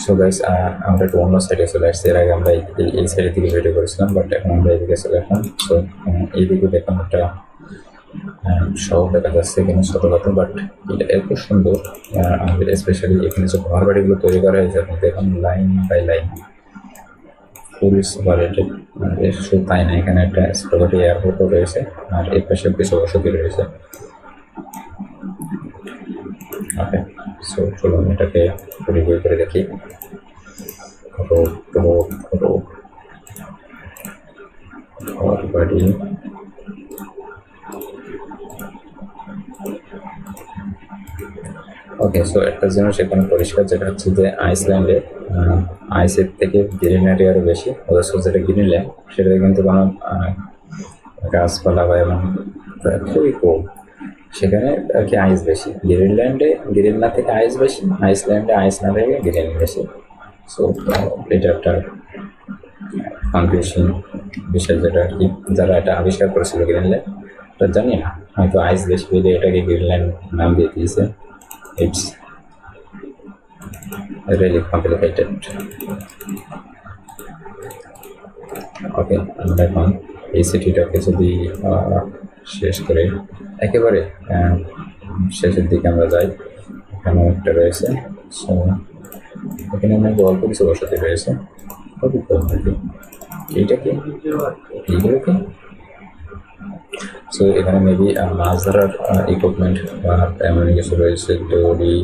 So guys, আমরা একটু অন্য সাইডে চলে আসছি। এর আগে আমরা এই সাইডের দিকে ভিডিও করেছিলাম, বাট এখন আমরা এইদিকে চলে আসলাম। সো এইদিকে দেখুন একটা শহর দেখা যাচ্ছে, এখানে ছোটখাটো, বাট এটা এত সুন্দর। আমাদের স্পেশালি এখানে যে ঘর বাড়িগুলো তৈরি করা হয়েছে, আপনি দেখুন line by line, full separated. শুধু তাই না, এখানে একটা ছোটখাটো এয়ারপোর্টও রয়েছে, আর এর পাশে কিছু বসতি রয়েছে। ওকে, সো চলুন এটাকে রিভিউ করে দেখি। ঘর বাড়ি, ওকে। সো একটা জিনিস এখানে পরিষ্কার, যেটা হচ্ছে যে আইসল্যান্ডে আইসের থেকে গ্রিনারি আরও বেশি, অথচ যেটা গ্রিনল্যান্ড সেটাতে কিন্তু কোনো গাছপালা বা এবং খুবই কম। সেখানে আর কি আইস বেশি। গ্রিনল্যান্ডে গ্রিনল্যান্ড থেকে আইস বেশি, আইসল্যান্ডে আইস না থেকে গ্রিন বেশি। সো এটা একটা কনফিউশন বিষয়, যেটা আর কি যারা এটা আবিষ্কার করেছিল গ্রিনল্যান্ড, এটা জানি না, হয়তো আইস বেশি বলে এটাকে গ্রিনল্যান্ড নাম দিয়ে দিয়েছে। It's really complicated. ওকে, আমরা এখন এই সিটিটাকে যদি শেষ করে একেবারে শেষের দিকে আমরা যাই, এখানে একটা রয়েছে। সো এখানে অনেক গল্প কিছু বসতি রয়েছে, খুবই কম নাকি এইটা কি, এইগুলো কি? সো এখানে মেবি মাছ ধরার ইকুইপমেন্ট বা এমন কিছু রয়েছে, দড়ি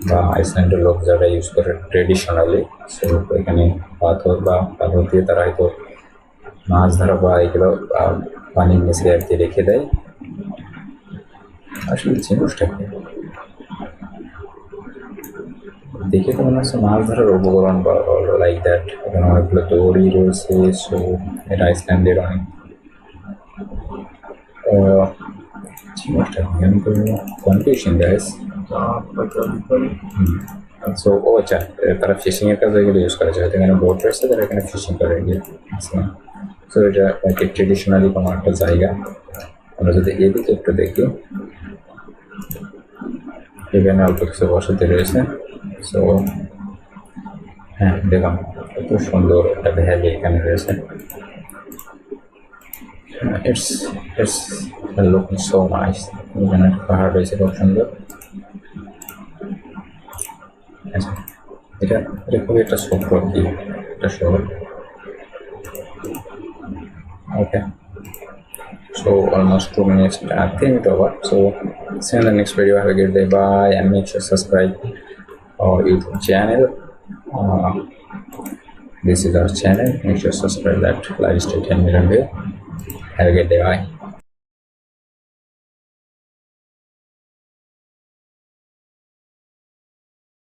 বা আইসল্যান্ডের লোক যারা ইউজ করে ট্রেডিশনালি। সো এখানে পাথর দিয়ে তারা হয়তো মাছ ধরা বা এগুলো পানির নিচে আর কি রেখে দেয়। আসলে জিনিসটা কি দেখে তো মনে হচ্ছে মাছ ধরার উপকরণ বা লাইক দ্যাট। এখানে অনেকগুলো দড়ি রয়েছে। সো এটা আইসল্যান্ডের অনেক জিনিসটা কি, আমি তো কনফিউশন গাইস। সো ও আচ্ছা, তারা ফিশিং এর কাজে এগুলো ইউজ করেছে, হয়তো এখানে বোট রয়েছে, তারা এখানে ফিশিং করে গিয়ে। সো এটা একটা ট্রেডিশনালি কোনো একটা জায়গা। আমরা যদি এদিকে একটু দেখি, এখানে অল্প কিছু বসতি রয়েছে। সো হ্যাঁ, দেখুন এত সুন্দর একটা ভ্যালি এখানে রয়েছে। it's looking so nice. এখানে একটা পাহাড় রয়েছে খুব সুন্দর। আচ্ছা, এটা খুবই একটা ছোট্ট কি একটা শহর। Okay, so almost 2 minutes, I think it over. So see you in the next video. Have a good day, bye, and make sure to subscribe our YouTube channel. This is our channel, make sure to subscribe that lifestyle 10 million view. Have a good day, bye.